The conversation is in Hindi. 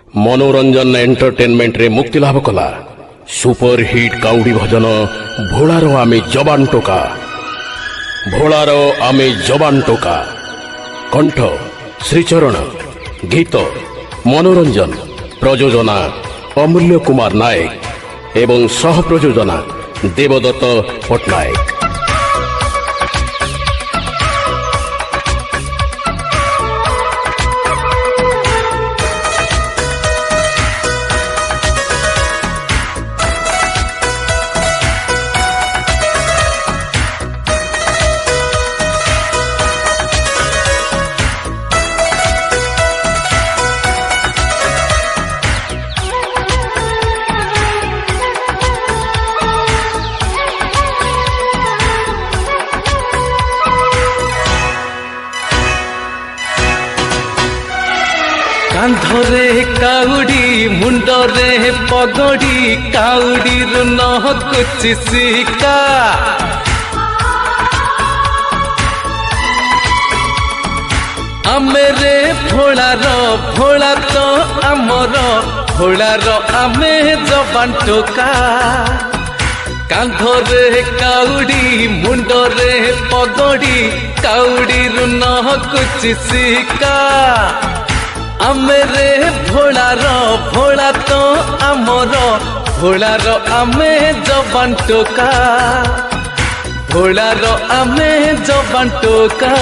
मनोरंजन एंटरटेनमेंट रे मुक्ति लाभ कला सुपर हिट काउडी भजन भोलारो आमे जबान टोका। भोलारो आमे जबान टोका कंठ श्रीचरण, गीत मनोरंजन, प्रयोजना अमूल्य कुमार नायक एवं सह प्रयोजना देवदत्त पट्टनायक। कांधरे काउडी मुंडरे पगड़ी काउडी नहकु चिसिका आमेरे भोला तो आमर भोलार आमे जबान टोका। कांधरे काउडी मुंडरे पगड़ी काउडी नहकु चिसिका आमेरे भोला तो आमर भोलार आमे जबान टोका भोलार आमे जबान टोका।